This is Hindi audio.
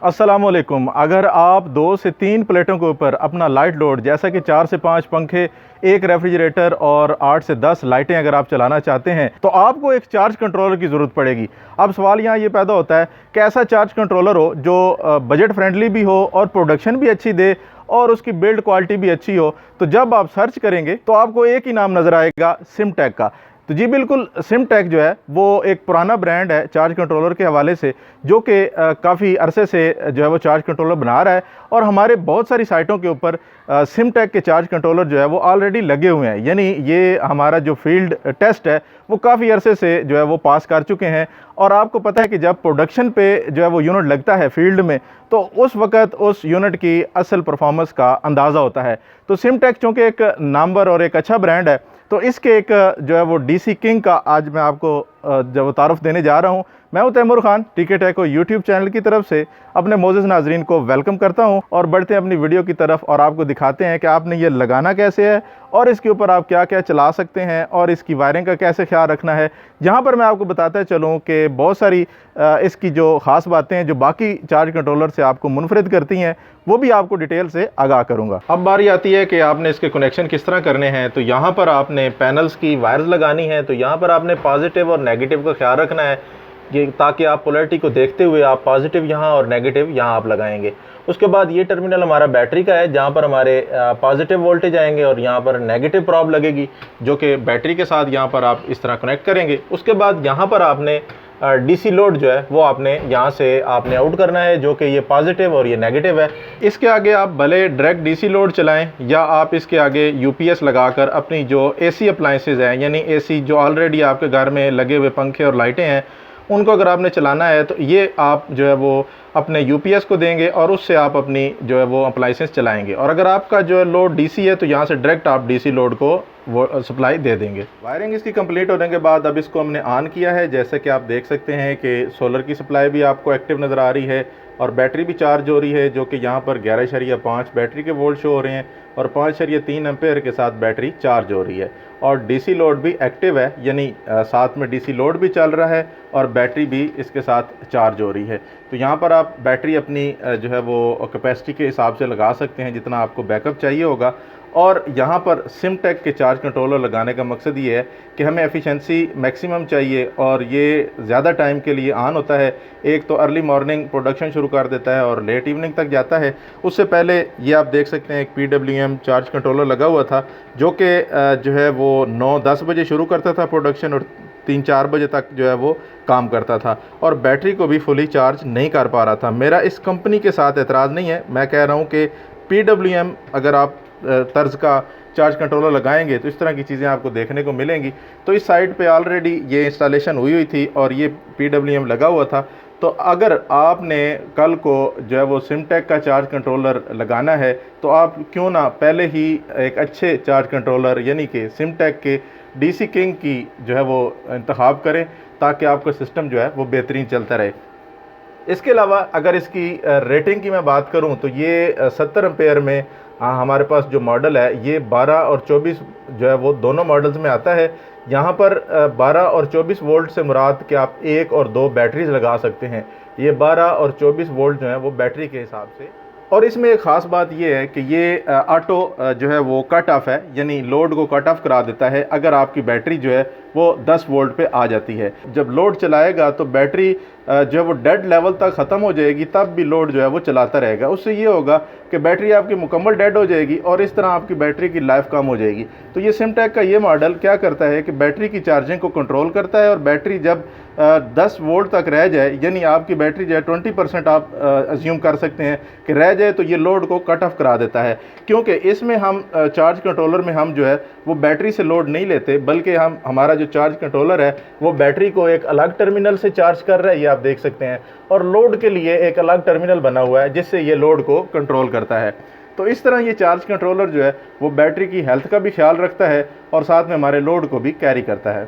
अस्सलामुअलैकुम। अगर आप 2 से 3 प्लेटों के ऊपर अपना लाइट लोड जैसा कि 4 से 5 पंखे, एक रेफ्रिजरेटर और 8 से 10 लाइटें अगर आप चलाना चाहते हैं तो आपको एक चार्ज कंट्रोलर की ज़रूरत पड़ेगी। अब सवाल यहाँ ये पैदा होता है कि ऐसा चार्ज कंट्रोलर हो जो बजट फ्रेंडली भी हो और प्रोडक्शन भी अच्छी दे और उसकी बिल्ड क्वालिटी भी अच्छी हो। तो जब आप सर्च करेंगे तो आपको एक ही नाम नज़र आएगा, सिमटेक का। तो जी बिल्कुल, सिमटेक जो है वो एक पुराना ब्रांड है चार्ज कंट्रोलर के हवाले से, जो कि काफ़ी अरसे से जो है वो चार्ज कंट्रोलर बना रहा है और हमारे बहुत सारी साइटों के ऊपर सिमटेक के चार्ज कंट्रोलर जो है वो ऑलरेडी लगे हुए हैं। यानी ये हमारा जो फील्ड टेस्ट है वो काफ़ी अरसे से जो है वो पास कर चुके हैं। और आपको पता है कि जब प्रोडक्शन पे जो है वो यूनिट लगता है फील्ड में तो उस वक़्त उस यूनिट की असल परफॉर्मेंस का अंदाज़ा होता है। तो सिमटेक चूँकि एक नामवर और एक अच्छा ब्रांड है तो इसके एक जो है वो डीसी किंग का आज मैं आपको जो तारुफ देने जा रहा हूँ। मैं हूँ तैमूर खान, टीके टेको यूट्यूब चैनल की तरफ से अपने मोअज़्ज़ज़ नाज़रीन को वेलकम करता हूँ और बढ़ते हैं अपनी वीडियो की तरफ और आपको दिखाते हैं कि आपने ये लगाना कैसे है और इसके ऊपर आप क्या क्या चला सकते हैं और इसकी वायरिंग का कैसे ख्याल रखना है। यहाँ पर मैं आपको बताता चलूँ कि बहुत सारी इसकी जो ख़ास बातें हैं जो बाकी चार्ज कंट्रोलर से आपको मुनफरिद करती हैं वो भी आपको डिटेल से आगाह करूँगा। अब बारी आती है कि आपने इसके कनेक्शन किस तरह करने हैं। तो यहाँ पर आपने पैनल्स की वायर्स लगानी है। तो यहाँ पर आपने पॉजिटिव और नेगेटिव का ख्याल रखना है ये, ताकि आप पोलैरिटी को देखते हुए आप पॉजिटिव यहाँ और नेगेटिव यहाँ आप लगाएंगे। उसके बाद ये टर्मिनल हमारा बैटरी का है जहाँ पर हमारे पॉजिटिव वोल्टेज आएंगे और यहाँ पर नेगेटिव प्रॉब लगेगी जो कि बैटरी के साथ यहाँ पर आप इस तरह कनेक्ट करेंगे। उसके बाद यहाँ पर आपने डीसी लोड जो है वो आपने यहाँ से आपने आउट करना है जो कि ये पॉजिटिव और ये नेगेटिव है। इसके आगे आप भले डायरेक्ट डीसी लोड चलाएं या आप इसके आगे यूपीएस लगाकर अपनी जो एसी अप्लाइंसेज हैं, यानी एसी जो ऑलरेडी आपके घर में लगे हुए पंखे और लाइटें हैं, उनको अगर आपने चलाना है तो ये आप जो है वो अपने यूपीएस को देंगे और उससे आप अपनी जो है वो अप्लाइंसेस चलाएंगे। और अगर आपका जो है लोड डीसी है तो यहाँ से डायरेक्ट आप डीसी लोड को वो सप्लाई दे देंगे। वायरिंग इसकी कंप्लीट होने के बाद अब इसको हमने ऑन किया है। जैसे कि आप देख सकते हैं कि सोलर की सप्लाई भी आपको एक्टिव नज़र आ रही है और बैटरी भी चार्ज हो रही है, जो कि यहाँ पर 11.5 बैटरी के वोल्ट शो हो रहे हैं और 5.3 एम्पेयर के साथ बैटरी चार्ज हो रही है। और डीसी लोड भी एक्टिव है, यानी साथ में डीसी लोड भी चल रहा है और बैटरी भी इसके साथ चार्ज हो रही है। तो यहाँ पर आप बैटरी अपनी जो है वो कैपेसिटी के हिसाब से लगा सकते हैं जितना आपको बैकअप चाहिए होगा। और यहाँ पर सिमटेक के चार्ज कंट्रोलर लगाने का मकसद ये है कि हमें एफिशिएंसी मैक्सिमम चाहिए और ये ज़्यादा टाइम के लिए ऑन होता है। एक तो अर्ली मॉर्निंग प्रोडक्शन शुरू कर देता है और लेट इवनिंग तक जाता है। उससे पहले ये आप देख सकते हैं एक PWM चार्ज कंट्रोलर लगा हुआ था जो कि जो है वो 9-10 बजे शुरू करता था प्रोडक्शन और 3-4 बजे तक जो है वो काम करता था और बैटरी को भी फुली चार्ज नहीं कर पा रहा था। मेरा इस कंपनी के साथ एतराज़ नहीं है, मैं कह रहा हूँ कि PWM अगर आप तर्ज का चार्ज कंट्रोलर लगाएंगे तो इस तरह की चीज़ें आपको देखने को मिलेंगी। तो इस साइट पे ऑलरेडी ये इंस्टॉलेशन हुई थी और ये PWM लगा हुआ था। तो अगर आपने कल को जो है वो सिमटेक का चार्ज कंट्रोलर लगाना है तो आप क्यों ना पहले ही एक अच्छे चार्ज कंट्रोलर यानी कि सिमटेक के डीसी किंग की जो है वो इंतखाब करें ताकि आपका सिस्टम जो है वो बेहतरीन चलता रहे। इसके अलावा अगर इसकी रेटिंग की मैं बात करूं तो ये 70 एम्पेयर में हमारे पास जो मॉडल है ये 12 और 24 जो है वो दोनों मॉडल्स में आता है। यहाँ पर 12 और 24 वोल्ट से मुराद कि आप 1 और 2 बैटरीज लगा सकते हैं। ये 12 और 24 वोल्ट जो है वो बैटरी के हिसाब से। और इसमें एक ख़ास बात ये है कि ये ऑटो जो है वो कट ऑफ है, यानी लोड को कट ऑफ करा देता है अगर आपकी बैटरी जो है वो 10 वोल्ट पे आ जाती है। जब लोड चलाएगा तो बैटरी जो है वो डेड लेवल तक ख़त्म हो जाएगी, तब भी लोड जो है वो चलाता रहेगा। उससे ये होगा कि बैटरी आपकी मुकम्मल डेड हो जाएगी और इस तरह आपकी बैटरी की लाइफ कम हो जाएगी। तो ये सिमटेक का ये मॉडल क्या करता है कि बैटरी की चार्जिंग को कंट्रोल करता है और बैटरी जब 10 वोल्ट तक रह जाए, यानी आपकी बैटरी जो है 20% आप अज्यूम कर सकते हैं कि रह जाए, तो ये लोड को कट ऑफ करा देता है। क्योंकि इसमें हम चार्ज कंट्रोलर में हम जो है वो बैटरी से लोड नहीं लेते, बल्कि हमारा जो चार्ज कंट्रोलर है वो बैटरी को एक अलग टर्मिनल से चार्ज कर रहा है, ये आप देख सकते हैं, और लोड के लिए एक अलग टर्मिनल बना हुआ है जिससे ये लोड को कंट्रोल करता है। तो इस तरह ये चार्ज कंट्रोलर जो है वो बैटरी की हेल्थ का भी ख्याल रखता है और साथ में हमारे लोड को भी कैरी करता है।